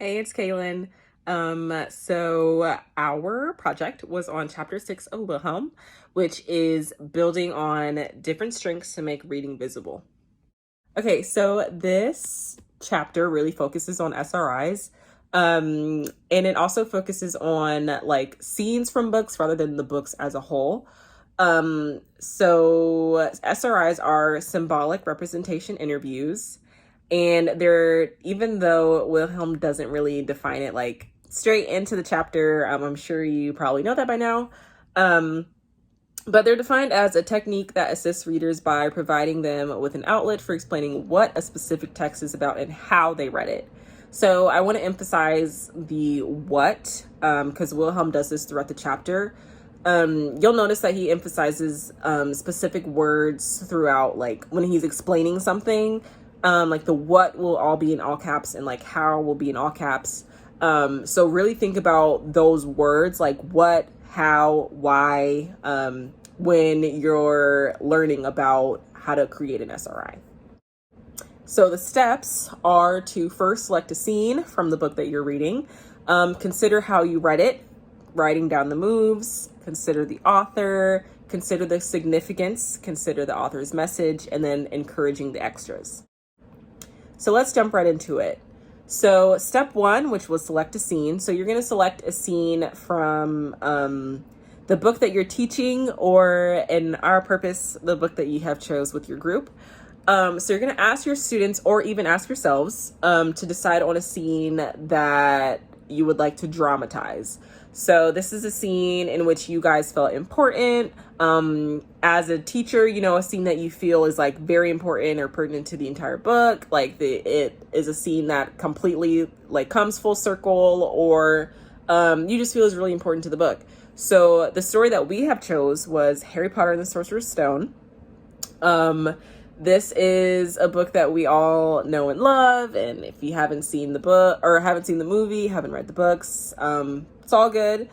Hey, it's Kaylin. So our project was on chapter 6 of Wilhelm, which is building on different strengths to make reading visible. Okay, so this chapter really focuses on SRIs. And it also focuses on like scenes from books rather than the books as a whole. So SRIs are symbolic representation interviews. And they're, even though Wilhelm doesn't really define it like straight into the chapter, I'm sure you probably know that by now. But they're defined as a technique that assists readers by providing them with an outlet for explaining what a specific text is about and how they read it. So I want to emphasize the what, because Wilhelm does this throughout the chapter. You'll notice that he emphasizes specific words throughout, like when he's explaining something, like the what will all be in all caps and like how will be in all caps. So really think about those words like what, how, why, when you're learning about how to create an SRI. So the steps are to first select a scene from the book that you're reading. Consider how you read it, writing down the moves, consider the author, consider the significance, consider the author's message, and then encouraging the extras. So let's jump right into it. So step one, which was select a scene. So you're going to select a scene from the book that you're teaching, or in our purpose, the book that you have chose with your group. So you're going to ask your students or even ask yourselves to decide on a scene that you would like to dramatize. So this is a scene in which you guys felt important. As a teacher, you know, a scene that you feel is like very important or pertinent to the entire book. Like it is a scene that completely like comes full circle, or you just feel is really important to the book. So the story that we have chose was Harry Potter and the Sorcerer's Stone. This is a book that we all know and love. And if you haven't seen the book or haven't seen the movie, haven't read the books, it's all good.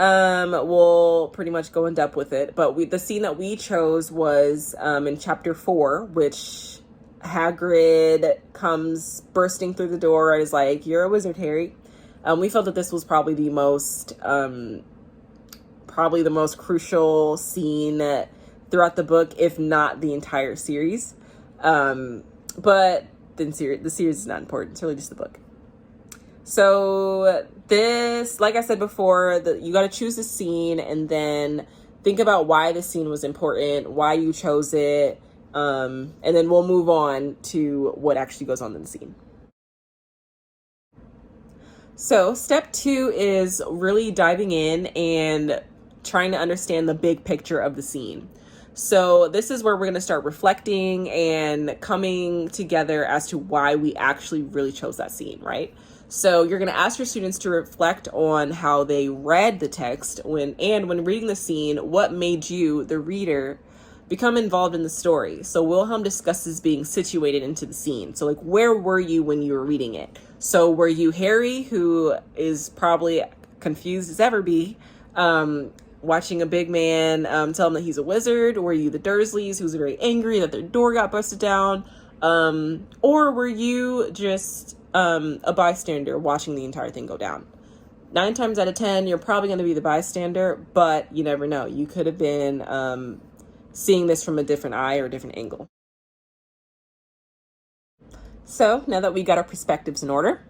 We'll pretty much go in depth with it. But the scene that we chose was in chapter 4, which Hagrid comes bursting through the door and is like, "You're a wizard, Harry." We felt that this was probably the most crucial scene throughout the book, if not the entire series. But the series is not important. It's really just the book. So this, like I said before, you got to choose a scene and then think about why the scene was important, why you chose it, and then we'll move on to what actually goes on in the scene. So step 2 is really diving in and trying to understand the big picture of the scene. So this is where we're going to start reflecting and coming together as to why we actually really chose that scene, right? So you're going to ask your students to reflect on how they read the text when reading the scene, what made you, the reader, become involved in the story. So Wilhelm discusses being situated into the scene. So like, where were you when you were reading it? So were you Harry, who is probably confused as ever be, watching a big man tell him that he's a wizard? Or were you the Dursleys, who's very angry that their door got busted down? Or were you just a bystander watching the entire thing go down? 9 times out of 10, you're probably going to be the bystander, but you never know. You could have been seeing this from a different eye or a different angle. So now that we got our perspectives in order,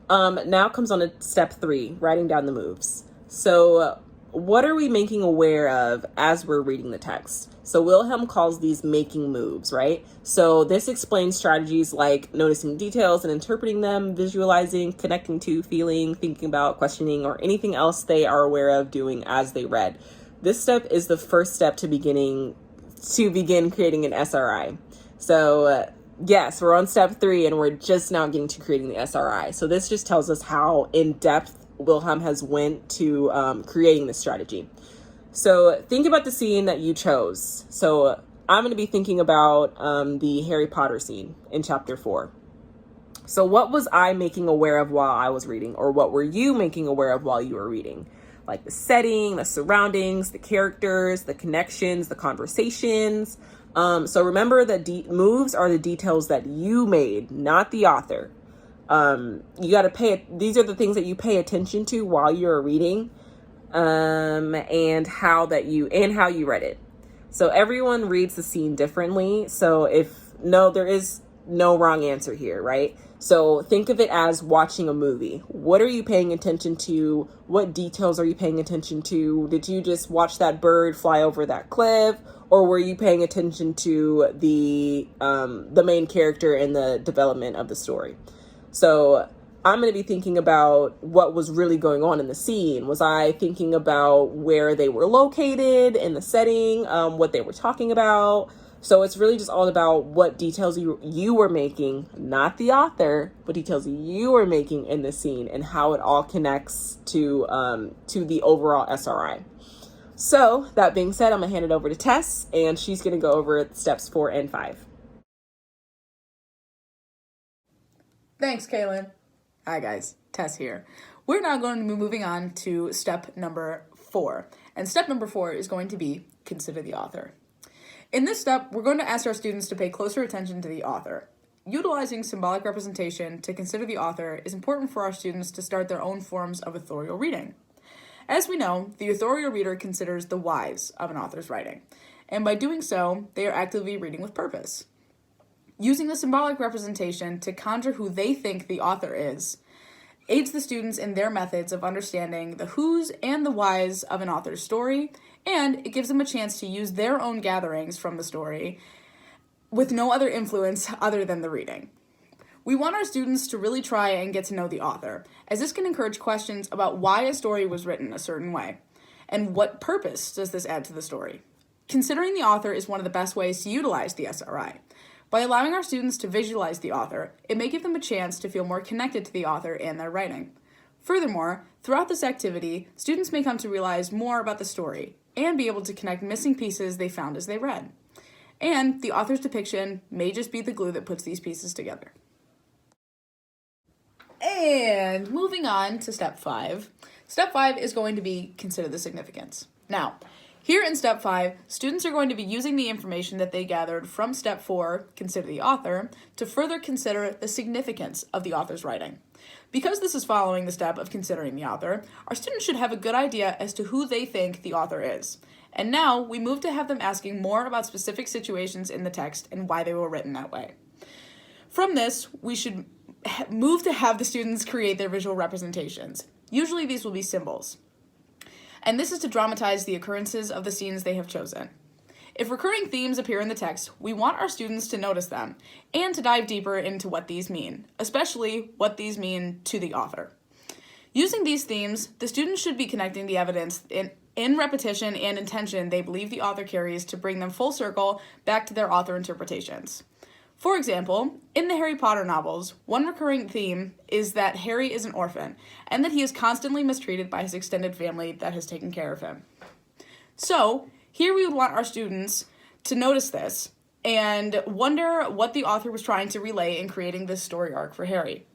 now comes on to step 3, writing down the moves. So what are we making aware of as we're reading the text? So Wilhelm calls these making moves, right? So this explains strategies like noticing details and interpreting them, visualizing, connecting to, feeling, thinking about, questioning, or anything else they are aware of doing as they read. This step is the first step to begin creating an SRI. So yes, we're on step 3 and we're just now getting to creating the SRI. So this just tells us how in depth Wilhelm has went to creating this strategy. So think about the scene that you chose. So I'm going to be thinking about the Harry Potter scene in chapter 4. So what was I making aware of while I was reading, or what were you making aware of while you were reading? Like the setting, the surroundings, the characters, the connections, the conversations. So remember that moves are the details that you made, not the author. You got to these are the things that you pay attention to while you're reading, and how you read it. So everyone reads the scene differently. So there is no wrong answer here, right? So think of it as watching a movie. What are you paying attention to? What details are you paying attention to? Did you just watch that bird fly over that cliff? Or were you paying attention to the main character and the development of the story? So I'm going to be thinking about what was really going on in the scene. Was I thinking about where they were located in the setting, what they were talking about? So it's really just all about what details you were making, not the author, but details you were making in the scene and how it all connects to the overall SRI. So that being said, I'm going to hand it over to Tess, and she's going to go over steps 4 and 5. Thanks, Kaylin. Hi guys, Tess here. We're now going to be moving on to step number 4. And step number 4 is going to be consider the author. In this step, we're going to ask our students to pay closer attention to the author. Utilizing symbolic representation to consider the author is important for our students to start their own forms of authorial reading. As we know, the authorial reader considers the whys of an author's writing, and by doing so, they are actively reading with purpose. Using the symbolic representation to conjure who they think the author is aids the students in their methods of understanding the whos and the whys of an author's story, and it gives them a chance to use their own gatherings from the story with no other influence other than the reading. We want our students to really try and get to know the author, as this can encourage questions about why a story was written a certain way, and what purpose does this add to the story. Considering the author is one of the best ways to utilize the SRI. By allowing our students to visualize the author, it may give them a chance to feel more connected to the author and their writing. Furthermore, throughout this activity, students may come to realize more about the story and be able to connect missing pieces they found as they read. And the author's depiction may just be the glue that puts these pieces together. And moving on to step 5. Step 5 is going to be consider the significance. Now, here in step 5, students are going to be using the information that they gathered from step 4, consider the author, to further consider the significance of the author's writing. Because this is following the step of considering the author, our students should have a good idea as to who they think the author is. And now we move to have them asking more about specific situations in the text and why they were written that way. From this, we should move to have the students create their visual representations. Usually these will be symbols. And this is to dramatize the occurrences of the scenes they have chosen. If recurring themes appear in the text, we want our students to notice them and to dive deeper into what these mean, especially what these mean to the author. Using these themes, the students should be connecting the evidence in repetition and intention they believe the author carries to bring them full circle back to their author interpretations. For example, in the Harry Potter novels, one recurring theme is that Harry is an orphan and that he is constantly mistreated by his extended family that has taken care of him. So, here we would want our students to notice this and wonder what the author was trying to relay in creating this story arc for Harry.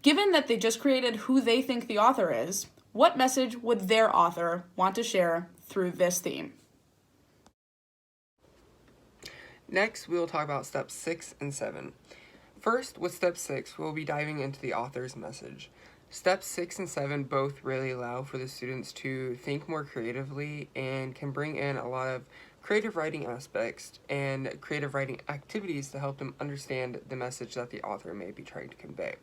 Given that they just created who they think the author is, what message would their author want to share through this theme? Next, we will talk about steps 6 and 7. First, with step 6, we'll be diving into the author's message. Steps 6 and 7 both really allow for the students to think more creatively and can bring in a lot of creative writing aspects and creative writing activities to help them understand the message that the author may be trying to convey.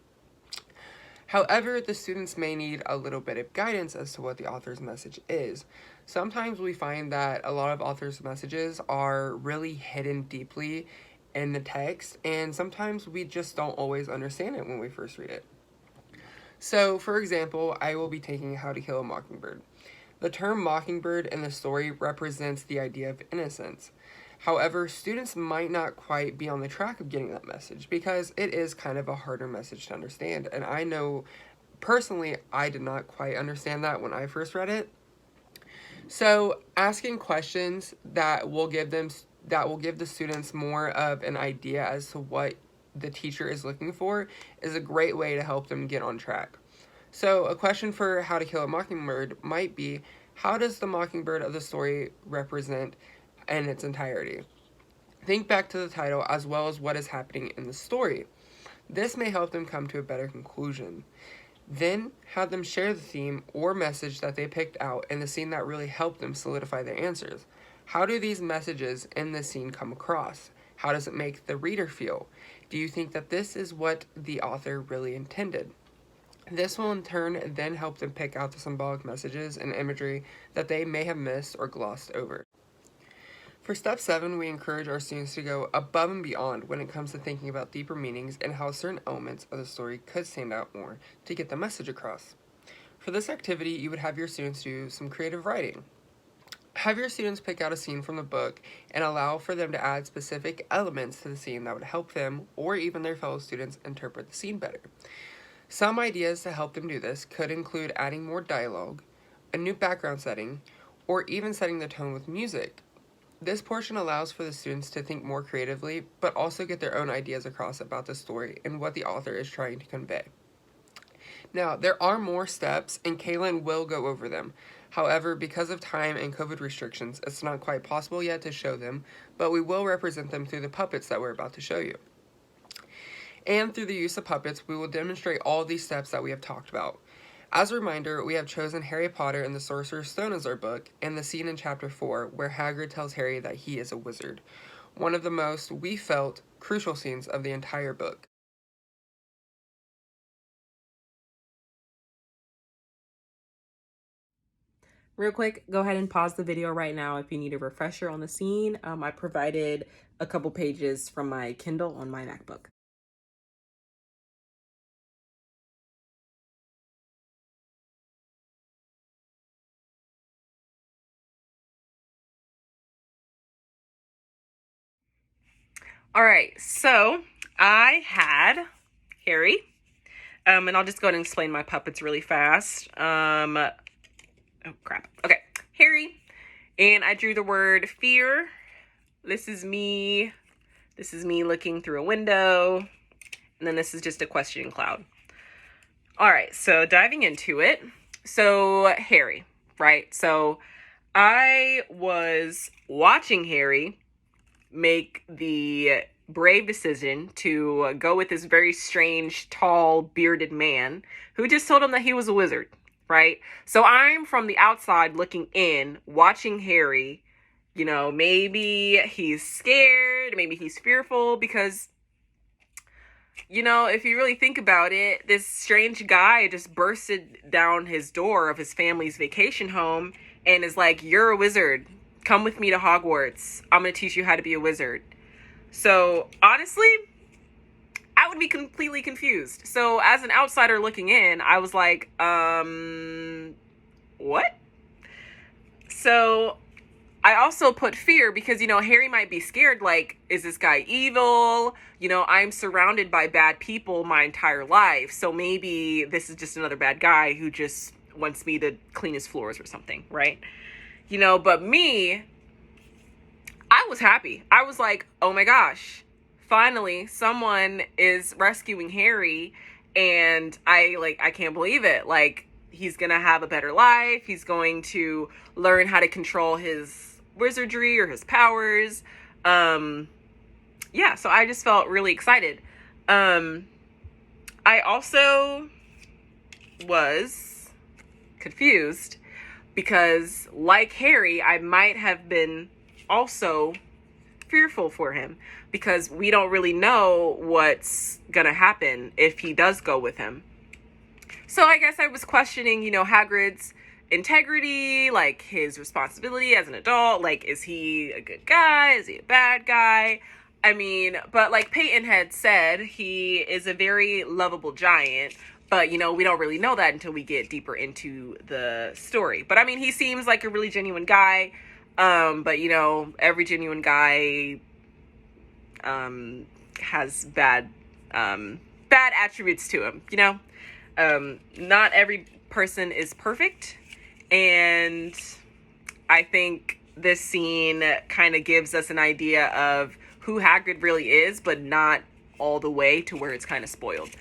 However, the students may need a little bit of guidance as to what the author's message is. Sometimes we find that a lot of authors' messages are really hidden deeply in the text, and sometimes we just don't always understand it when we first read it. So, for example, I will be taking How to Kill a Mockingbird. The term mockingbird in the story represents the idea of innocence. However, students might not quite be on the track of getting that message because it is kind of a harder message to understand. And I know, personally, I did not quite understand that when I first read it. So, asking questions that will give the students more of an idea as to what the teacher is looking for is a great way to help them get on track. So a question for How to Kill a Mockingbird might be, how does the mockingbird of the story represent in its entirety? Think back to the title as well as what is happening in the story. This may help them come to a better conclusion. Then have them share the theme or message that they picked out in the scene that really helped them solidify their answers. How do these messages in the scene come across? How does it make the reader feel? Do you think that this is what the author really intended? This will in turn then help them pick out the symbolic messages and imagery that they may have missed or glossed over. For step 7, we encourage our students to go above and beyond when it comes to thinking about deeper meanings and how certain elements of the story could stand out more to get the message across. For this activity, you would have your students do some creative writing. Have your students pick out a scene from the book and allow for them to add specific elements to the scene that would help them or even their fellow students interpret the scene better. Some ideas to help them do this could include adding more dialogue, a new background setting, or even setting the tone with music. This portion allows for the students to think more creatively, but also get their own ideas across about the story and what the author is trying to convey. Now, there are more steps, and Kaylin will go over them. However, because of time and COVID restrictions, it's not quite possible yet to show them, but we will represent them through the puppets that we're about to show you. And through the use of puppets, we will demonstrate all these steps that we have talked about. As a reminder, we have chosen Harry Potter and the Sorcerer's Stone as our book, and the scene in Chapter 4 where Hagrid tells Harry that he is a wizard. One of the most, we felt, crucial scenes of the entire book. Real quick, go ahead and pause the video right now if you need a refresher on the scene. I provided a couple pages from my Kindle on my MacBook. All right, so I had Harry, and I'll just go ahead and explain my puppets really fast. Oh crap. Okay, Harry, and I drew the word fear. This is me looking through a window, and then this is just a questioning cloud. All right, so diving into it. So Harry, right? So I was watching Harry make the brave decision to go with this very strange, tall, bearded man who just told him that he was a wizard, right? So I'm from the outside looking in, watching Harry. You know, maybe he's scared, maybe he's fearful because, you know, if you really think about it, this strange guy just bursted down his door of his family's vacation home and is like, "You're a wizard. Come with me to Hogwarts. I'm going to teach you how to be a wizard." So, honestly, I would be completely confused. So, as an outsider looking in, I was like, what? So, I also put fear because, you know, Harry might be scared, like, is this guy evil? You know, I'm surrounded by bad people my entire life, so maybe this is just another bad guy who just wants me to clean his floors or something, right? You know, but me, I was happy. I was like, oh my gosh, finally someone is rescuing Harry, and I can't believe it. Like, he's gonna have a better life. He's going to learn how to control his wizardry or his powers. Yeah, so I just felt really excited. I also was confused because, like Harry, I might have been also fearful for him because we don't really know what's gonna happen if he does go with him. So I guess I was questioning, you know, Hagrid's integrity, like his responsibility as an adult. Like, is he a good guy? Is he a bad guy? I mean, but like Peyton had said, he is a very lovable giant. But, you know, we don't really know that until we get deeper into the story. But, I mean, he seems like a really genuine guy. But, you know, every genuine guy has bad attributes to him, you know? Not every person is perfect. And I think this scene kind of gives us an idea of who Hagrid really is, but not all the way to where it's kind of spoiled.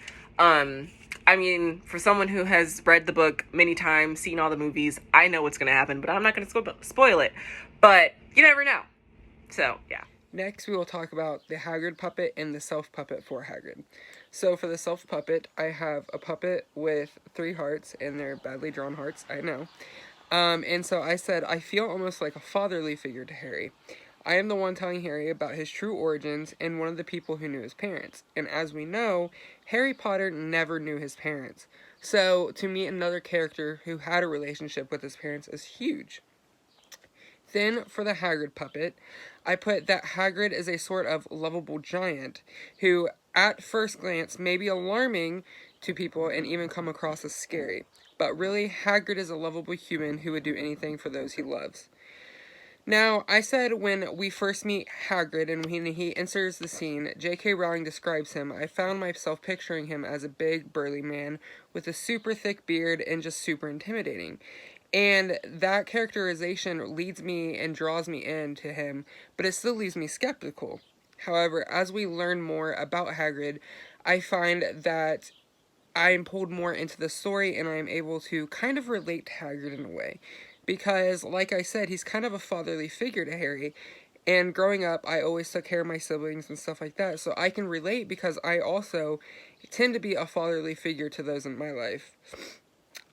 I mean, for someone who has read the book many times, seen all the movies, I know what's going to happen, but I'm not going to spoil it. But you never know. So, yeah. Next, we will talk about the Hagrid puppet and the self puppet for Hagrid. So for the self puppet, I have a puppet with 3 hearts, and they're badly drawn hearts, I know. And so I said, I feel almost like a fatherly figure to Harry. I am the one telling Harry about his true origins and one of the people who knew his parents. And as we know, Harry Potter never knew his parents. So to meet another character who had a relationship with his parents is huge. Then for the Hagrid puppet, I put that Hagrid is a sort of lovable giant who at first glance may be alarming to people and even come across as scary. But really, Hagrid is a lovable human who would do anything for those he loves. Now, I said when we first meet Hagrid and when he enters the scene, J.K. Rowling describes him, I found myself picturing him as a big, burly man with a super thick beard and just super intimidating. And that characterization leads me and draws me into him, but it still leaves me skeptical. However, as we learn more about Hagrid, I find that I am pulled more into the story and I am able to kind of relate to Hagrid in a way. Because, like I said, he's kind of a fatherly figure to Harry. And growing up, I always took care of my siblings and stuff like that. So I can relate because I also tend to be a fatherly figure to those in my life.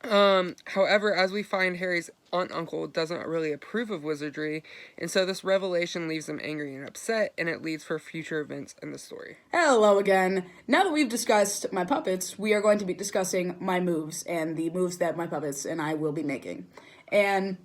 However, as we find, Harry's aunt-uncle doesn't really approve of wizardry, and so this revelation leaves him angry and upset, and it leads for future events in the story. Hello again. Now that we've discussed my puppets, we are going to be discussing my moves and the moves that my puppets and I will be making. And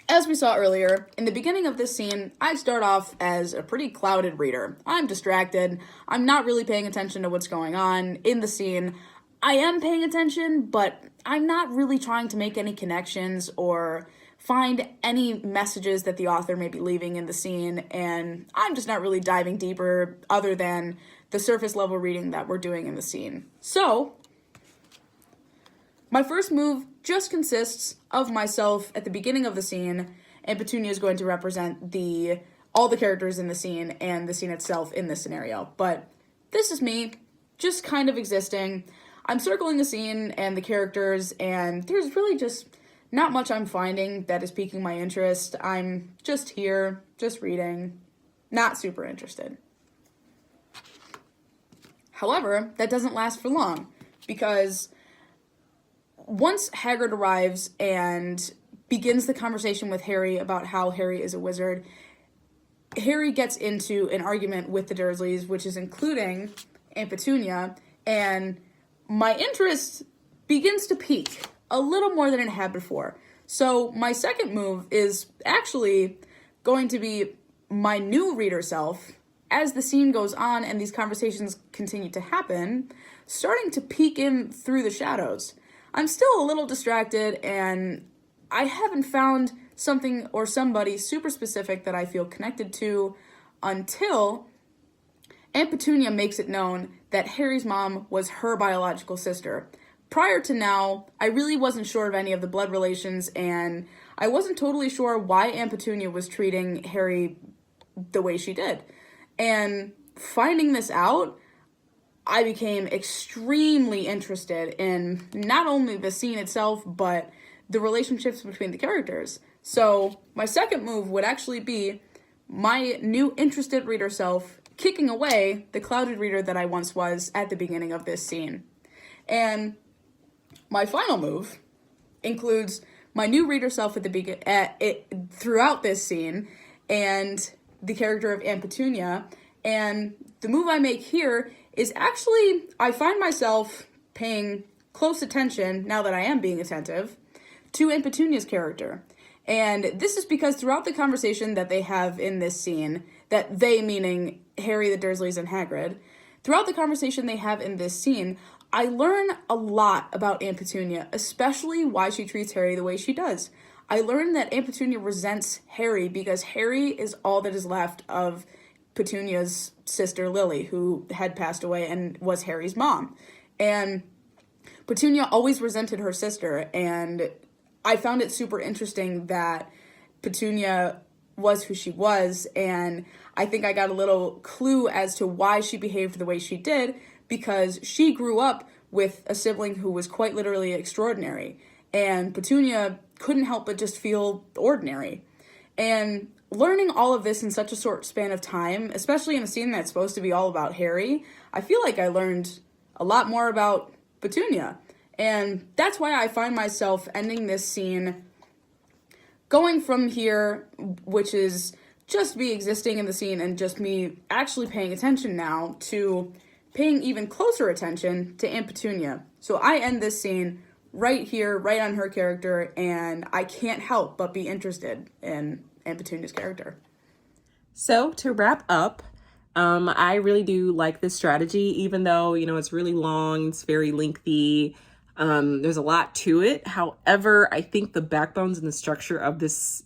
as we saw earlier, in the beginning of this scene, I start off as a pretty clouded reader. I'm distracted. I'm not really paying attention to what's going on in the scene. I am paying attention, but I'm not really trying to make any connections or find any messages that the author may be leaving in the scene, and I'm just not really diving deeper other than the surface level reading that we're doing in the scene. So, my first move just consists of myself at the beginning of the scene, and Petunia is going to represent all the characters in the scene and the scene itself in this scenario. But this is me, just kind of existing. I'm circling the scene and the characters, and there's really just not much I'm finding that is piquing my interest. I'm just here, just reading, not super interested. However, that doesn't last for long, because once Hagrid arrives and begins the conversation with Harry about how Harry is a wizard, Harry gets into an argument with the Dursleys, which is including Aunt Petunia, and my interest begins to peak a little more than it had before. So my second move is actually going to be my new reader self, as the scene goes on and these conversations continue to happen, starting to peek in through the shadows. I'm still a little distracted, and I haven't found something or somebody super specific that I feel connected to until Aunt Petunia makes it known that Harry's mom was her biological sister. Prior to now, I really wasn't sure of any of the blood relations, and I wasn't totally sure why Aunt Petunia was treating Harry the way she did. And finding this out, I became extremely interested in not only the scene itself, but the relationships between the characters. So my second move would actually be my new interested reader self kicking away the clouded reader that I once was at the beginning of this scene. And my final move includes my new reader self at the throughout this scene and the character of Aunt Petunia. And the move I make here is actually, I find myself paying close attention, now that I am being attentive, to Aunt Petunia's character. And this is because throughout the conversation that they have in this scene, that they meaning Harry, the Dursleys, and Hagrid, throughout the conversation they have in this scene, I learn a lot about Aunt Petunia, especially why she treats Harry the way she does. I learned that Aunt Petunia resents Harry because Harry is all that is left of Petunia's sister Lily, who had passed away and was Harry's mom. And Petunia always resented her sister, and I found it super interesting that Petunia was who she was, and I think I got a little clue as to why she behaved the way she did, because she grew up with a sibling who was quite literally extraordinary, and Petunia couldn't help but just feel ordinary. And learning all of this in such a short span of time, especially in a scene that's supposed to be all about Harry, I feel like I learned a lot more about Petunia. And that's why I find myself ending this scene going from here, which is just me existing in the scene and just me actually paying attention now, to paying even closer attention to Aunt Petunia. So I end this scene right here, right on her character, and I can't help but be interested in Aunt Petunia's character. So to wrap up, I really do like this strategy, even though, it's really long, it's very lengthy. There's a lot to it. However, I think the backbones and the structure of this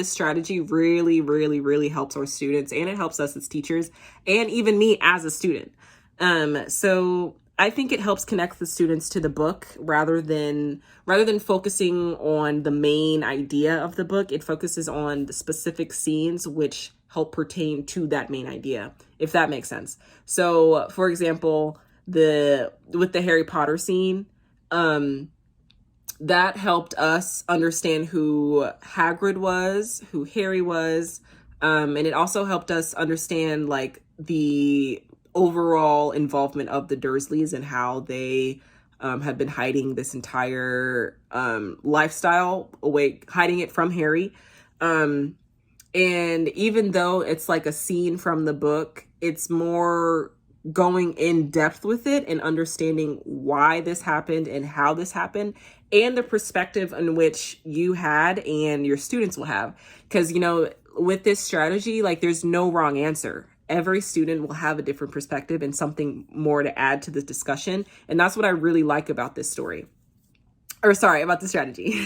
strategy really, really, really helps our students, and it helps us as teachers, and even me as a student. So I think it helps connect the students to the book rather than focusing on the main idea of the book. It focuses on the specific scenes which help pertain to that main idea, if that makes sense. So, for example, with the Harry Potter scene, that helped us understand who Hagrid was, who Harry was, and it also helped us understand like the overall involvement of the Dursleys and how they had been hiding this entire lifestyle away, hiding it from Harry. And even though it's like a scene from the book, it's more going in depth with it and understanding why this happened and how this happened and the perspective in which you had and your students will have. Because, with this strategy, like there's no wrong answer. Every student will have a different perspective and something more to add to the discussion. And that's what I really like about this story. About the strategy.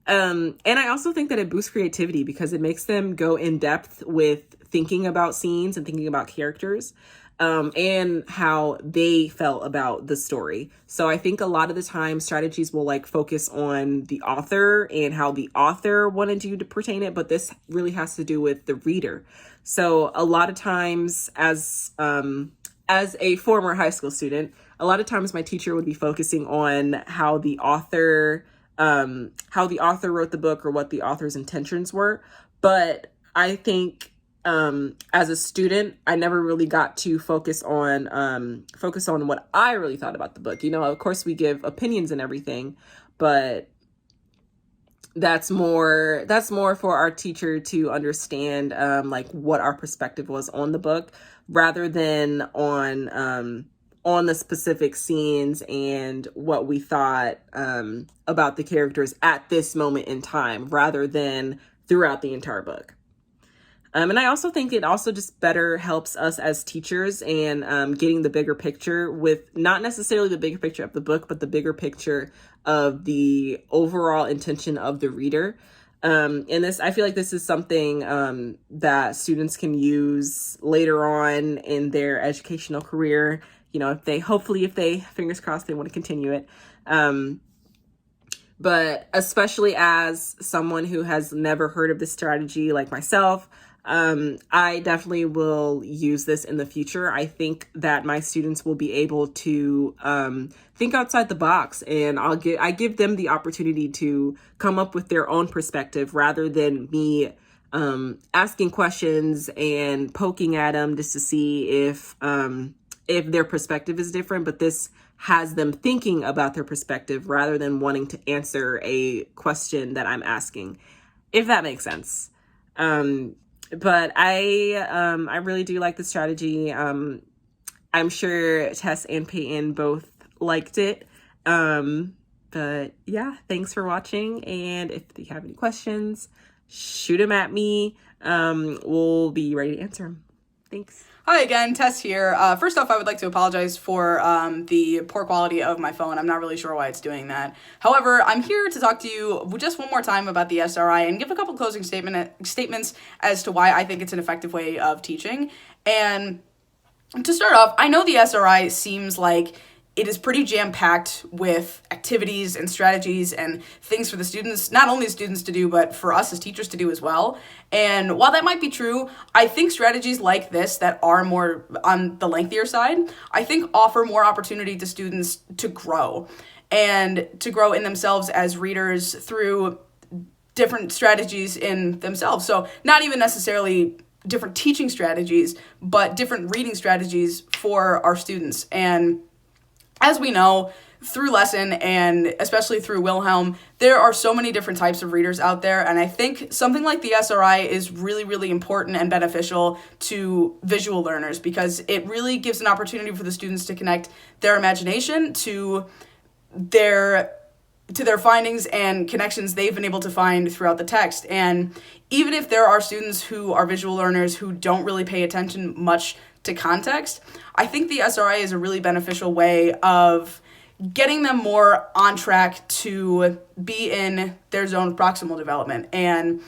And I also think that it boosts creativity because it makes them go in depth with thinking about scenes and thinking about characters, and how they felt about the story. So I think a lot of the time strategies will like focus on the author and how the author wanted you to pertain it, but this really has to do with the reader. So a lot of times as a former high school student, a lot of times my teacher would be focusing on how the author wrote the book or what the author's intentions were. But I think as a student, I never really got to focus on what I really thought about the book. Of course we give opinions and everything, but that's more for our teacher to understand like what our perspective was on the book rather than on the specific scenes and what we thought about the characters at this moment in time rather than throughout the entire book. And I also think it also just better helps us as teachers and getting the bigger picture with not necessarily the bigger picture of the book, but the bigger picture of the overall intention of the reader. And I feel like this is something that students can use later on in their educational career. If they, fingers crossed, they want to continue it. But especially as someone who has never heard of this strategy like myself, I definitely will use this in the future. I think that my students will be able to think outside the box, and I give them the opportunity to come up with their own perspective rather than me asking questions and poking at them just to see if their perspective is different. But this has them thinking about their perspective rather than wanting to answer a question that I'm asking, if that makes sense. But I really do like the strategy. I'm sure Tess and Peyton both liked it. But yeah, thanks for watching. And if you have any questions, shoot them at me. We'll be ready to answer them. Thanks. Hi again, Tess here. First off, I would like to apologize for the poor quality of my phone. I'm not really sure why it's doing that. However, I'm here to talk to you just one more time about the SRI and give a couple closing statements as to why I think it's an effective way of teaching. And to start off, I know the SRI seems like it is pretty jam-packed with activities and strategies and things for the students, not only the students to do, but for us as teachers to do as well. And while that might be true, I think strategies like this that are more on the lengthier side, I think offer more opportunity to students to grow and to grow in themselves as readers through different strategies in themselves. So not even necessarily different teaching strategies, but different reading strategies for our students. And as we know, through Lesson and especially through Wilhelm, there are so many different types of readers out there, and I think something like the SRI is really, really important and beneficial to visual learners because it really gives an opportunity for the students to connect their imagination to their findings and connections they've been able to find throughout the text. And even if there are students who are visual learners who don't really pay attention much to context, I think the SRI is a really beneficial way of getting them more on track to be in their zone of proximal development. And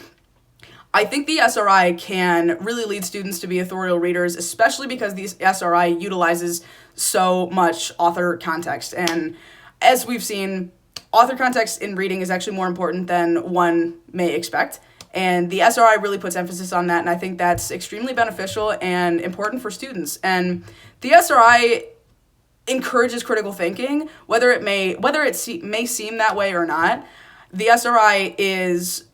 I think the SRI can really lead students to be authorial readers, especially because the SRI utilizes so much author context. And as we've seen, author context in reading is actually more important than one may expect. And the SRI really puts emphasis on that, and I think that's extremely beneficial and important for students. And the SRI encourages critical thinking, whether it may seem that way or not. The SRI is,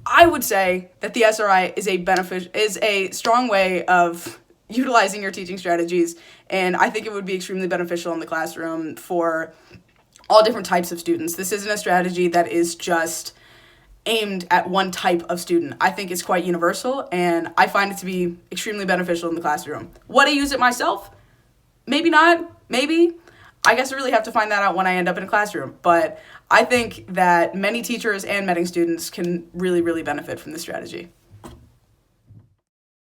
I would say that the SRI is a strong way of utilizing your teaching strategies, and I think it would be extremely beneficial in the classroom for all different types of students. This isn't a strategy that is just aimed at one type of student. I think it's quite universal, and I find it to be extremely beneficial in the classroom. Would I use it myself? Maybe not. Maybe. I guess I really have to find that out when I end up in a classroom. But I think that many teachers and medding students can really, really benefit from this strategy.